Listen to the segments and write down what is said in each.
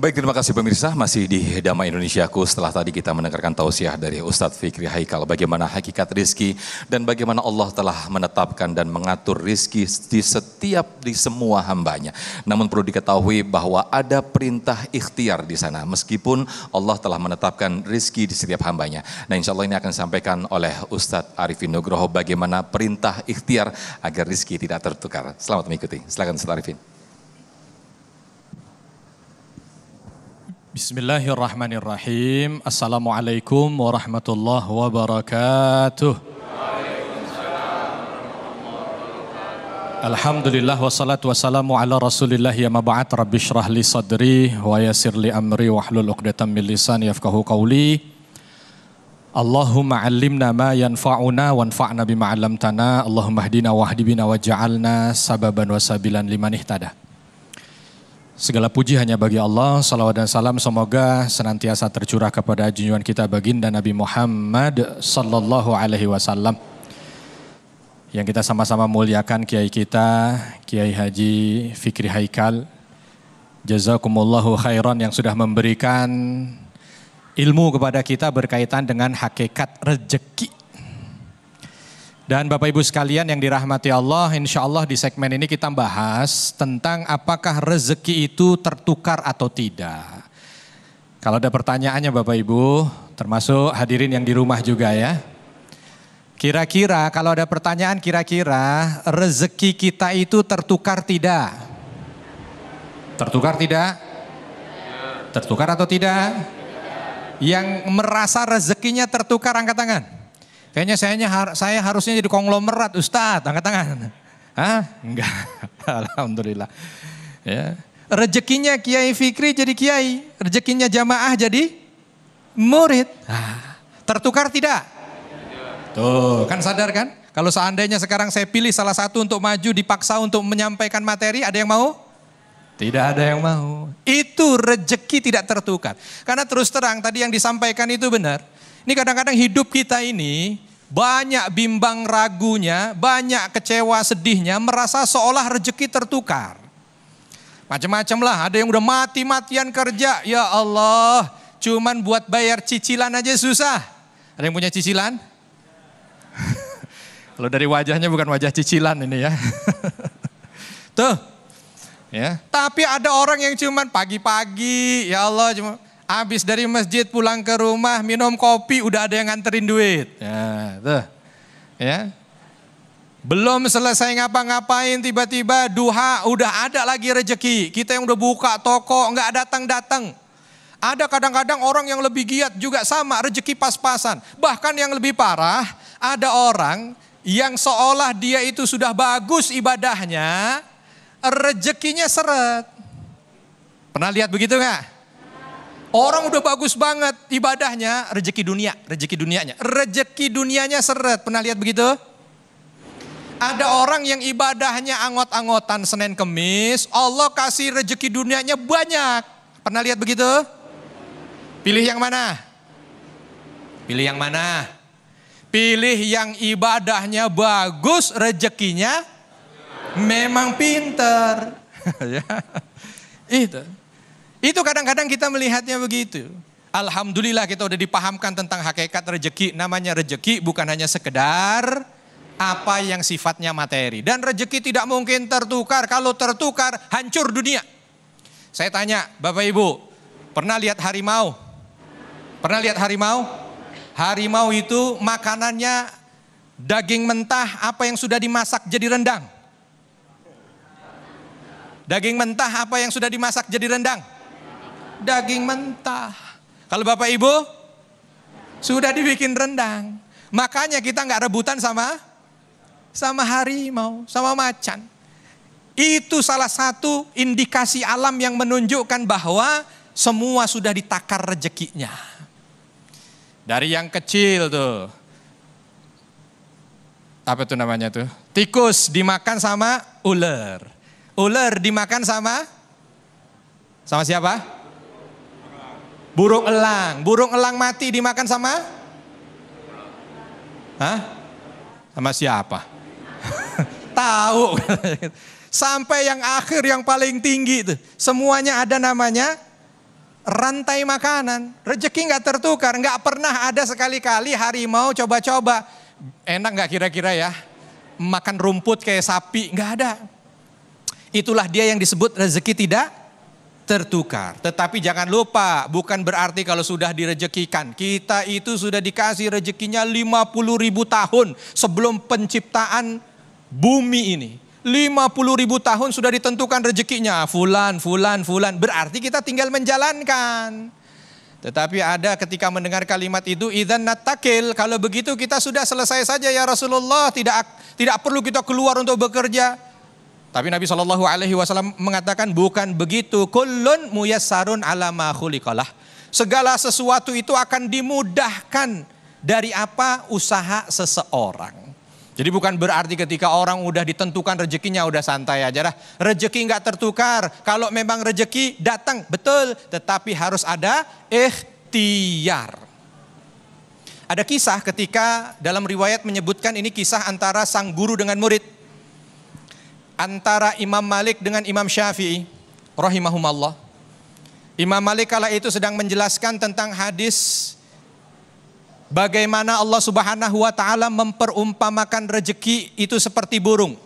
Baik, terima kasih pemirsa, masih di Damai Indonesiaku. Setelah tadi kita mendengarkan tausiah dari Ustadz Fikri Haikal, bagaimana hakikat rizki dan bagaimana Allah telah menetapkan dan mengatur rizki di semua hambanya. Namun perlu diketahui bahwa ada perintah ikhtiar di sana, meskipun Allah telah menetapkan rizki di setiap hambanya. Nah, insya Allah ini akan disampaikan oleh Ustadz Arifin Nugroho bagaimana perintah ikhtiar agar rizki tidak tertukar. Selamat mengikuti, silakan Ustadz Arifin. Bismillahirrahmanirrahim. Assalamualaikum warahmatullahi wabarakatuh. Alhamdulillah wassalatu wassalamu ala rasulillah ya maba'at rabbi syrah li sadri wa yassir li amri wahlul 'uqdatam min lisani yafqahu qawli. Allahumma 'allimna ma yanfa'una wanfa'na bima 'allamtana. Allahumma hdina wahdi bina waj'alna sababan wa sabilan liman ihtada. Segala puji hanya bagi Allah, salawat dan salam semoga senantiasa tercurah kepada junjungan kita baginda Nabi Muhammad sallallahu alaihi wasallam. Yang kita sama-sama muliakan kiai kita, Kiai Haji Fikri Haikal. Jazakumullahu khairan yang sudah memberikan ilmu kepada kita berkaitan dengan hakikat rezeki. Dan Bapak Ibu sekalian yang dirahmati Allah, insya Allah di segmen ini kita bahas tentang apakah rezeki itu tertukar atau tidak. Kalau ada pertanyaannya Bapak Ibu, termasuk hadirin yang di rumah juga ya. Kira-kira kalau ada pertanyaan kira-kira rezeki kita itu tertukar tidak? Tertukar tidak? Tertukar atau tidak? Yang merasa rezekinya tertukar angkat tangan. Kayaknya saya harusnya jadi konglomerat Ustadz, angkat tangan. Hah? Enggak, alhamdulillah. Ya. Rezekinya Kiai Fikri jadi kiai, rezekinya jamaah jadi murid. Tertukar tidak? Tuh, kan sadar kan? Kalau seandainya sekarang saya pilih salah satu untuk maju dipaksa untuk menyampaikan materi, ada yang mau? Tidak ada yang mau. Itu rezeki tidak tertukar. Karena terus terang tadi yang disampaikan itu benar. Ini kadang-kadang hidup kita ini banyak bimbang ragunya, banyak kecewa sedihnya, merasa seolah rezeki tertukar. Macam-macam lah, ada yang udah mati-matian kerja, ya Allah, cuman buat bayar cicilan aja susah. Ada yang punya cicilan? Kalau dari wajahnya bukan wajah cicilan ini ya. Tuh, ya. Tapi ada orang yang cuman pagi-pagi, ya Allah cuma habis dari masjid pulang ke rumah minum kopi udah ada yang nganterin duit. Ya, tuh. Ya. Belum selesai ngapa-ngapain tiba-tiba duha udah ada lagi rezeki. Kita yang udah buka toko nggak datang-datang. Ada kadang-kadang orang yang lebih giat juga sama rezeki pas-pasan. Bahkan yang lebih parah ada orang yang seolah dia itu sudah bagus ibadahnya, rezekinya seret. Pernah lihat begitu nggak? Orang udah bagus banget ibadahnya, rezeki dunianya seret. Pernah lihat begitu? Ada orang yang ibadahnya angot-angotan Senin Kemis, Allah kasih rezeki dunianya banyak. Pernah lihat begitu? Pilih yang mana? Pilih yang mana? Pilih yang ibadahnya bagus, rezekinya memang pinter. Itu kadang-kadang kita melihatnya begitu. Alhamdulillah kita udah dipahamkan tentang hakikat rezeki. Namanya rezeki bukan hanya sekedar apa yang sifatnya materi. Dan rezeki tidak mungkin tertukar. Kalau tertukar hancur dunia. Saya tanya Bapak Ibu, pernah lihat harimau? Pernah lihat harimau? Harimau itu makanannya daging mentah apa yang sudah dimasak jadi rendang. Daging mentah apa yang sudah dimasak jadi rendang? Daging mentah. Kalau Bapak Ibu sudah dibikin rendang. Makanya kita nggak rebutan sama harimau, sama macan. Itu salah satu indikasi alam yang menunjukkan bahwa semua sudah ditakar rezekinya. Dari yang kecil tuh. Apa tuh namanya tuh? Tikus dimakan sama ular. Ular dimakan sama siapa? Burung elang. Burung elang mati dimakan sama? Hah? Sama siapa? Tahu. Sampai yang akhir yang paling tinggi itu. Semuanya ada namanya rantai makanan. Rezeki nggak tertukar, nggak pernah ada sekali-kali harimau coba-coba. Enak nggak kira-kira ya? Makan rumput kayak sapi, nggak ada. Itulah dia yang disebut rezeki tidak tertukar. Tetapi jangan lupa, bukan berarti kalau sudah direjekikan. Kita itu sudah dikasih rezekinya 50.000 tahun sebelum penciptaan bumi ini. 50.000 tahun sudah ditentukan rezekinya. Fulan. Berarti kita tinggal menjalankan. Tetapi ada ketika mendengar kalimat itu, idzan natakil, kalau begitu kita sudah selesai saja ya Rasulullah, tidak perlu kita keluar untuk bekerja. Tapi Nabi SAW mengatakan bukan begitu. Kullun muyassarun ala ma khuliqalah. Segala sesuatu itu akan dimudahkan dari apa usaha seseorang. Jadi bukan berarti ketika orang udah ditentukan rezekinya udah santai aja dah. Rezeki nggak tertukar. Kalau memang rezeki datang betul, tetapi harus ada ikhtiar. Ada kisah ketika dalam riwayat menyebutkan ini kisah antara sang guru dengan murid. Antara Imam Malik dengan Imam Syafi'i rahimahumallah. Imam Malik kala itu sedang menjelaskan tentang hadis bagaimana Allah Subhanahu wa taala memperumpamakan rezeki itu seperti burung.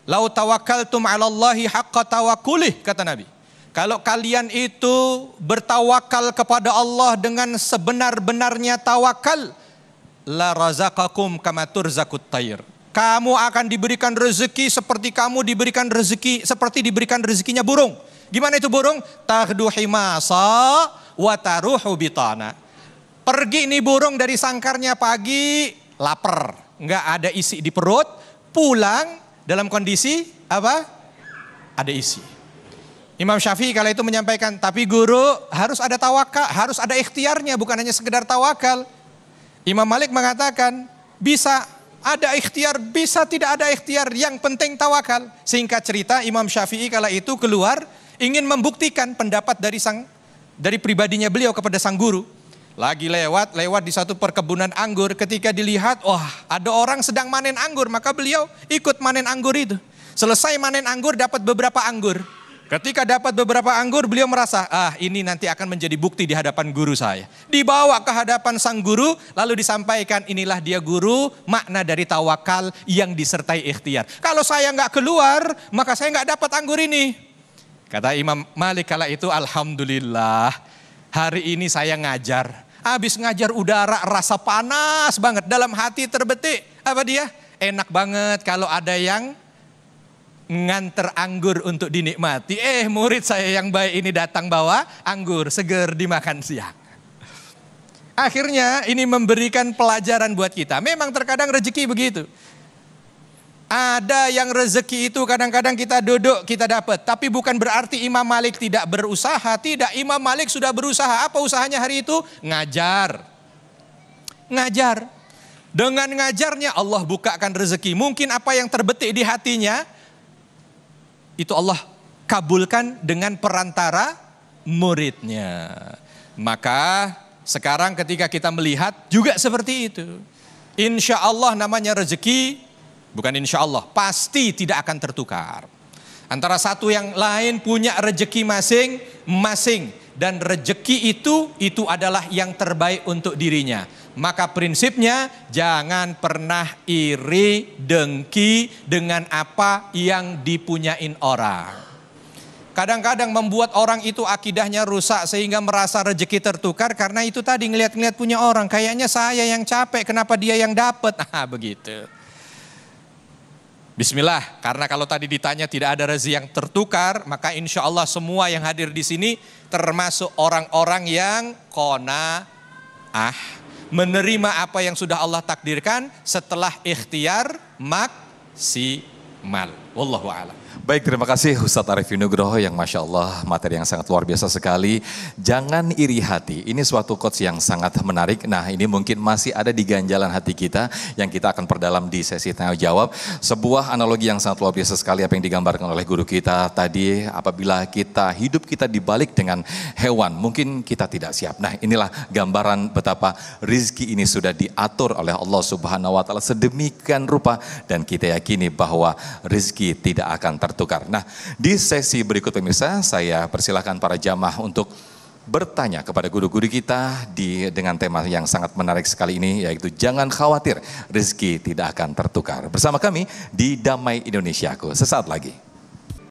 Lau tawakkaltum 'alallahi haqqa tawakkulih, kata Nabi. Kalau kalian itu bertawakal kepada Allah dengan sebenar-benarnya tawakal, la razaqakum kama turzaqut tayr. Kamu akan diberikan rezeki seperti diberikan rezekinya burung. Gimana itu burung? Taghdu himasa wa taruhu bitana. Pergi nih burung dari sangkarnya pagi, lapar, nggak ada isi di perut, pulang dalam kondisi apa? Ada isi. Imam Syafi'i kala itu menyampaikan, tapi guru harus ada tawakal, harus ada ikhtiarnya, bukan hanya sekedar tawakal. Imam Malik mengatakan, bisa ada ikhtiar, bisa tidak ada ikhtiar, yang penting tawakal. Singkat cerita, Imam Syafi'i kala itu keluar, ingin membuktikan pendapat dari pribadinya beliau kepada sang guru. Lagi lewat di satu perkebunan anggur, ketika dilihat, ada orang sedang manen anggur, maka beliau ikut manen anggur itu. Selesai manen anggur, dapat beberapa anggur. Ketika dapat beberapa anggur, beliau merasa, ini nanti akan menjadi bukti di hadapan guru saya. Dibawa ke hadapan sang guru, lalu disampaikan, inilah dia guru, makna dari tawakal yang disertai ikhtiar. Kalau saya nggak keluar, maka saya nggak dapat anggur ini. Kata Imam Malik kala itu, alhamdulillah, hari ini saya ngajar. Habis ngajar udara rasa panas banget. Dalam hati terbetik. Apa dia? Enak banget kalau ada yang nganter anggur untuk dinikmati. Murid saya yang baik ini datang bawa anggur seger dimakan siang. Akhirnya ini memberikan pelajaran buat kita. Memang terkadang rezeki begitu. Ada yang rezeki itu kadang-kadang kita duduk, kita dapat. Tapi bukan berarti Imam Malik tidak berusaha. Tidak, Imam Malik sudah berusaha. Apa usahanya hari itu? Ngajar. Dengan ngajarnya Allah bukakan rezeki. Mungkin apa yang terbetik di hatinya, itu Allah kabulkan dengan perantara muridnya. Maka sekarang ketika kita melihat juga seperti itu. Insya Allah namanya rezeki. Bukan insya Allah, pasti tidak akan tertukar. Antara satu yang lain punya rezeki masing-masing. Dan rezeki itu adalah yang terbaik untuk dirinya. Maka prinsipnya jangan pernah iri dengki dengan apa yang dipunyain orang. Kadang-kadang membuat orang itu akidahnya rusak sehingga merasa rezeki tertukar. Karena itu tadi ngeliat-ngeliat punya orang. Kayaknya saya yang capek, kenapa dia yang dapat? Begitu. Bismillah, karena kalau tadi ditanya tidak ada rezeki yang tertukar, maka insya Allah semua yang hadir di sini termasuk orang-orang yang qanaah, menerima apa yang sudah Allah takdirkan setelah ikhtiar maksimal. Wallahu a'lam. Baik, terima kasih Ustadz Arifin Nugroho yang Masya Allah materi yang sangat luar biasa sekali. Jangan iri hati, ini suatu quotes yang sangat menarik. Nah ini mungkin masih ada di ganjalan hati kita yang kita akan perdalam di sesi tanya jawab. Sebuah analogi yang sangat luar biasa sekali apa yang digambarkan oleh guru kita tadi. Apabila hidup kita dibalik dengan hewan, mungkin kita tidak siap. Nah inilah gambaran betapa rizki ini sudah diatur oleh Allah Subhanahu wa Ta'ala sedemikian rupa. Dan kita yakini bahwa rizki tidak akan tertukar. Nah, di sesi berikut pemirsa, saya persilahkan para jamaah untuk bertanya kepada guru-guru kita dengan tema yang sangat menarik sekali ini, yaitu jangan khawatir, rezeki tidak akan tertukar. Bersama kami di Damai Indonesiaku sesaat lagi.